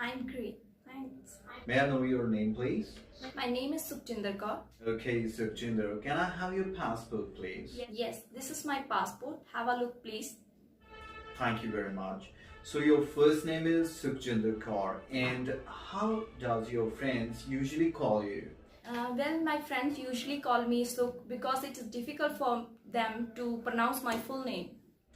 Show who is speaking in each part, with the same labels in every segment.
Speaker 1: I'm great. Thanks.
Speaker 2: May I know your name, please?
Speaker 1: My name is Sukhjinder.
Speaker 2: Okay, Sukhjinder, can I have your passport, please?
Speaker 1: Yes, this is my passport. Have a look, please.
Speaker 2: Thank you very much. So your first name is Sukhjinder Kaur, and how does your friends usually call you?
Speaker 1: Well, my friends usually call me Sukh because it is difficult for them to pronounce my full name.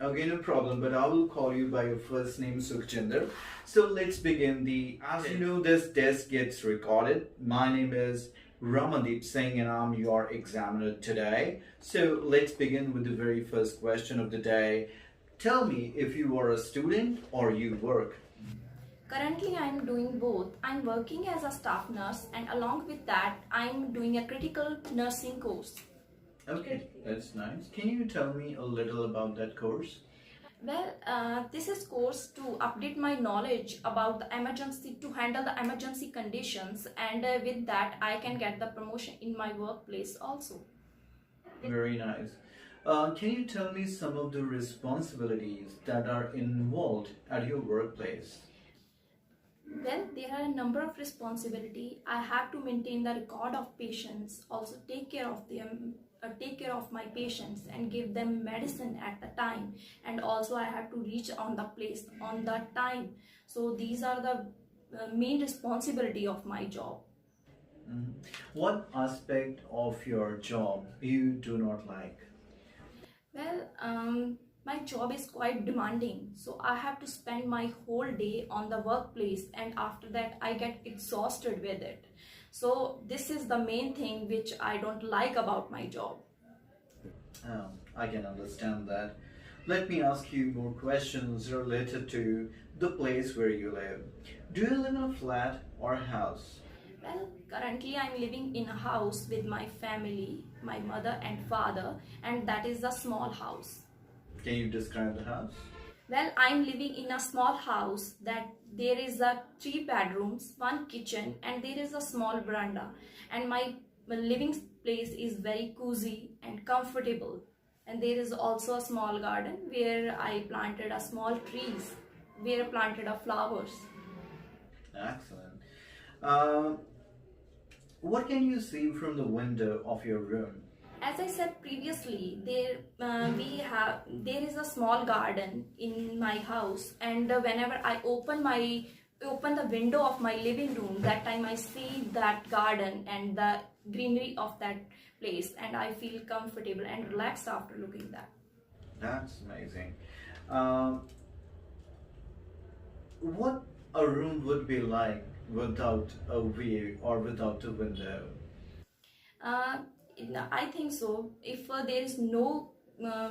Speaker 2: Okay, no problem, but I will call you by your first name, Sukhjinder. So let's begin as you know, this test gets recorded. My name is Ramandeep Singh and I'm your examiner today. So let's begin with the very first question of the day. Tell me if you are a student or you work.
Speaker 1: Currently, I'm doing both. I'm working as a staff nurse, and along with that, I'm doing a critical nursing course.
Speaker 2: Okay, that's nice. Can you tell me a little about that course?
Speaker 1: Well, this is course to update my knowledge about the emergency, to handle the emergency conditions, and with that I can get the promotion in my workplace also.
Speaker 2: Very nice. Can you tell me some of the responsibilities that are involved at your workplace?
Speaker 1: Well, there are a number of responsibility. I have to maintain the record of patients, also take care of them, take care of my patients and give them medicine at the time, and also I have to reach on the place on that time. So these are the main responsibility of my job.
Speaker 2: What aspect of your job you do not like?
Speaker 1: Well, my job is quite demanding, so I have to spend my whole day on the workplace, and after that I get exhausted with it. So this is the main thing which I don't like about my job.
Speaker 2: Oh, I can understand that. Let me ask you more questions related to the place where you live. Do you live in a flat or a house?
Speaker 1: Well, currently I'm living in a house with my family, my mother and father, and that is a small house.
Speaker 2: Can you describe the house?
Speaker 1: Well, I'm living in a small house that there is a 3 bedrooms, 1 kitchen, and there is a small veranda. And my living place is very cozy and comfortable. And there is also a small garden where I planted a small trees, where I planted a flowers.
Speaker 2: Excellent. What can you see from the window of your room?
Speaker 1: As I said previously, there is a small garden in my house, and whenever I open the window of my living room, that time I see that garden and the greenery of that place, and I feel comfortable and relaxed after looking that.
Speaker 2: That's amazing. What a room would be like without a view or without a window?
Speaker 1: I think so. If there is no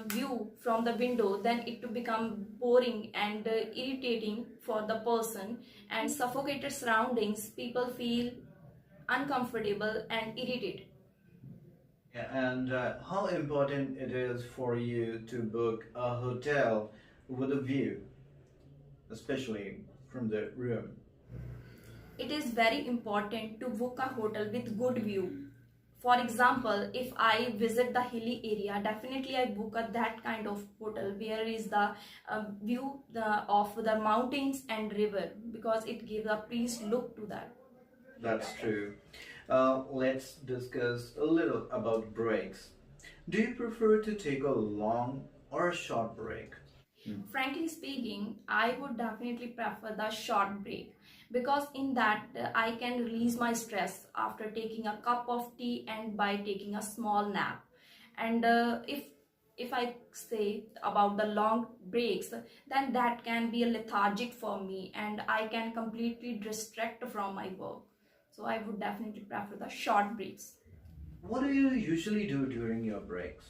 Speaker 1: view from the window, then it will become boring and irritating for the person, and suffocated surroundings, people feel uncomfortable and irritated.
Speaker 2: Yeah, and how important it is for you to book a hotel with a view, especially from the room?
Speaker 1: It is very important to book a hotel with good view. For example, if I visit the hilly area, definitely I book that kind of hotel where is the view of the mountains and river, because it gives a peace look to that.
Speaker 2: That's true. Let's discuss a little about breaks. Do you prefer to take a long or a short break?
Speaker 1: Frankly speaking, I would definitely prefer the short break, because in that I can release my stress after taking a cup of tea and by taking a small nap. And if I say about the long breaks, then that can be a lethargic for me and I can completely distract from my work. So I would definitely prefer the short breaks.
Speaker 2: What do you usually do during your breaks?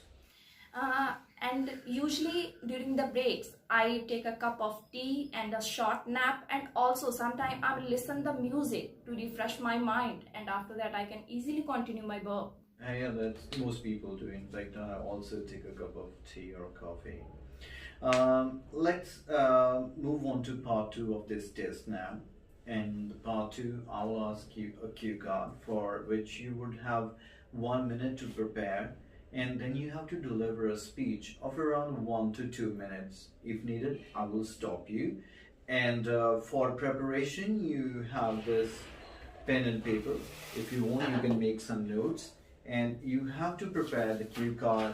Speaker 1: And usually during the breaks, I take a cup of tea and a short nap, and also sometimes I will listen the music to refresh my mind, and after that I can easily continue my work.
Speaker 2: Yeah, that's most people do. In fact, I also take a cup of tea or coffee. Let's move on to part 2 of this test now. In part 2, I will ask you a cue card for which you would have 1 minute to prepare, and then you have to deliver a speech of around 1 to 2 minutes. If needed, I will stop you And for preparation, you have this pen and paper. If you want, you can make some notes. And you have to prepare the cue card.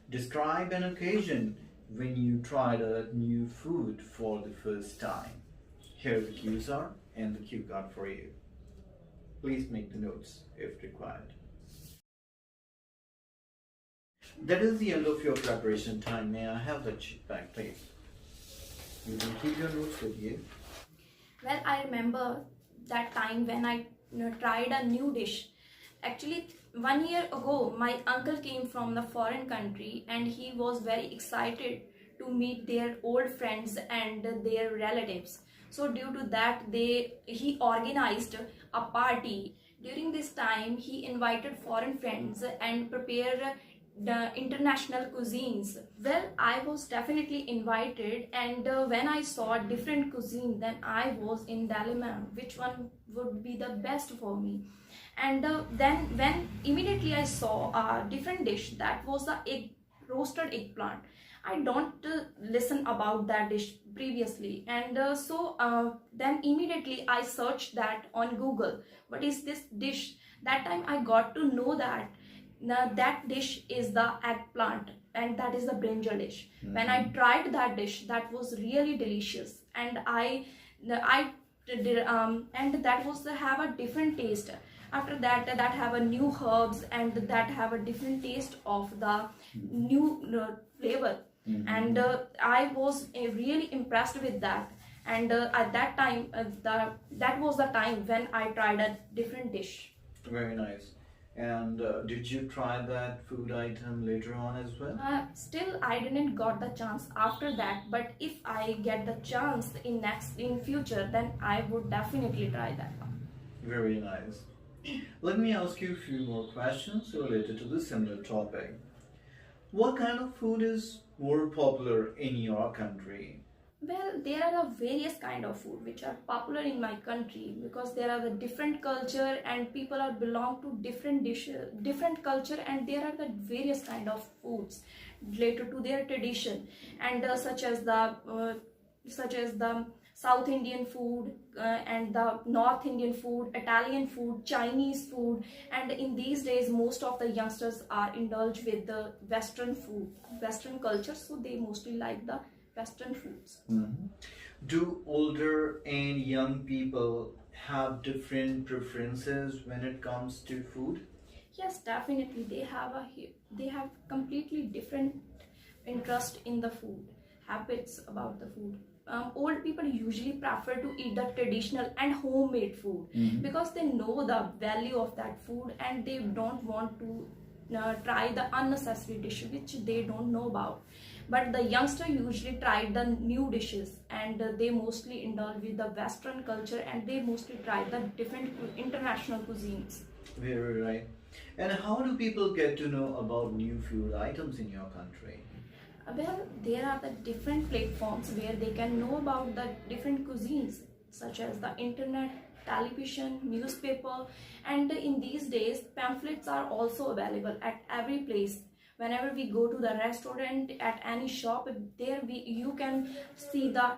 Speaker 2: Describe an occasion when you tried a new food for the first time. Here the cues are and the cue card for you. Please make the notes if required. That is the end of your preparation time. May I have that sheet back, please? You can keep your notes with you.
Speaker 1: Well, I remember that time when I tried a new dish. Actually, 1 year ago, my uncle came from the foreign country and he was very excited to meet their old friends and their relatives. So due to that, he organized a party. During this time, he invited foreign friends and prepared the international cuisines. Well, I was definitely invited, and when I saw different cuisine, then I was in dilemma which one would be the best for me. And then when immediately I saw a different dish, that was the roasted eggplant. I don't listen about that dish previously, and then immediately I searched that on Google. What is this dish? That time I got to know that that dish is the eggplant, and that is the brinjal dish. When I tried that dish, that was really delicious, and I did and that was have a different taste. After that, that have a new herbs and that have a different taste of the new flavor. And I was really impressed with that. And at that time, that was the time when I tried a different dish.
Speaker 2: Very nice. And did you try that food item later on as well?
Speaker 1: Still, I didn't got the chance after that. But if I get the chance in future, then I would definitely try that one.
Speaker 2: Very nice. Let me ask you a few more questions related to this similar topic. What kind of food is more popular in your country?
Speaker 1: Well, there are various kind of food which are popular in my country because there are the different culture and people are belong to different dishes, different culture, and there are the various kind of foods related to their tradition, and such as the South Indian food and the North Indian food, Italian food, Chinese food, and in these days most of the youngsters are indulged with the Western food, Western culture, so they mostly like the Western foods.
Speaker 2: Mm-hmm. Do older and young people have different preferences when it comes to food?
Speaker 1: Yes, definitely. They have completely different interest in the food, habits about the food. Old people usually prefer to eat the traditional and homemade food because they know the value of that food and they don't want to try the unnecessary dish which they don't know about. But the youngster usually try the new dishes and they mostly indulge with the Western culture and they mostly try the different international cuisines.
Speaker 2: Very right. And how do people get to know about new food items in your country?
Speaker 1: Well, there are the different platforms where they can know about the different cuisines, such as the internet, television, newspaper, and in these days, pamphlets are also available at every place. Whenever we go to the restaurant, at any shop, you can see the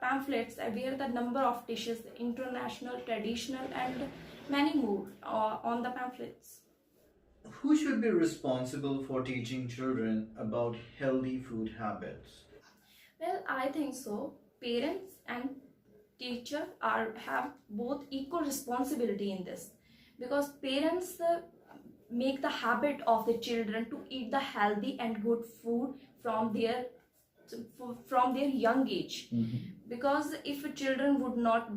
Speaker 1: pamphlets where the number of dishes, international, traditional, and many more on the pamphlets.
Speaker 2: Who should be responsible for teaching children about healthy food habits?
Speaker 1: Well, I think so. Parents and teachers have both equal responsibility in this because parents make the habit of the children to eat the healthy and good food from their young age. Because if children would not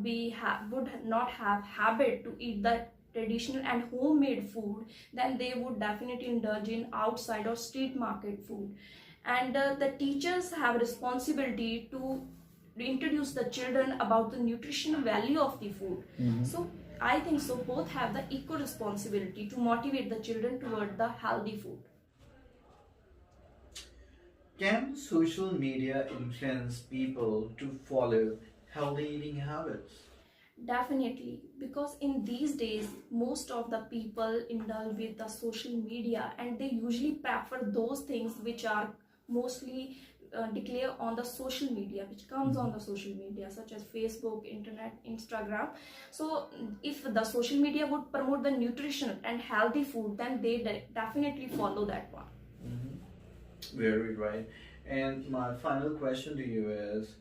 Speaker 1: have habit to eat the traditional and homemade food, then they would definitely indulge in outside or street market food. And the teachers have a responsibility to introduce the children about the nutritional value of the food. So I think so both have the equal responsibility to motivate the children toward the healthy food.
Speaker 2: Can social media influence people to follow healthy eating habits?
Speaker 1: Definitely, because in these days most of the people indulge with the social media and they usually prefer those things which are mostly declare on the social media, which comes on the social media such as Facebook, internet, Instagram. So if the social media would promote the nutrition and healthy food, then they definitely follow that one.
Speaker 2: Very right. And my final question to you is,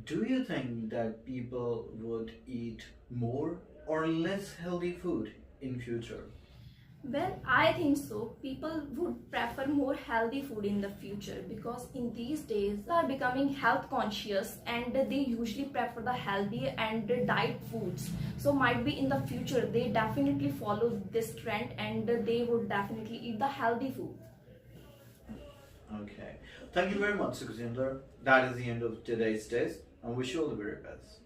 Speaker 2: do you think that people would eat more or less healthy food in future?
Speaker 1: Well, I think so. People would prefer more healthy food in the future because in these days they are becoming health conscious and they usually prefer the healthy and the diet foods. So might be in the future they definitely follow this trend and they would definitely eat the healthy food.
Speaker 2: Okay. Thank you very much, Sukhjinder. That is the end of today's test. I wish you all the very best.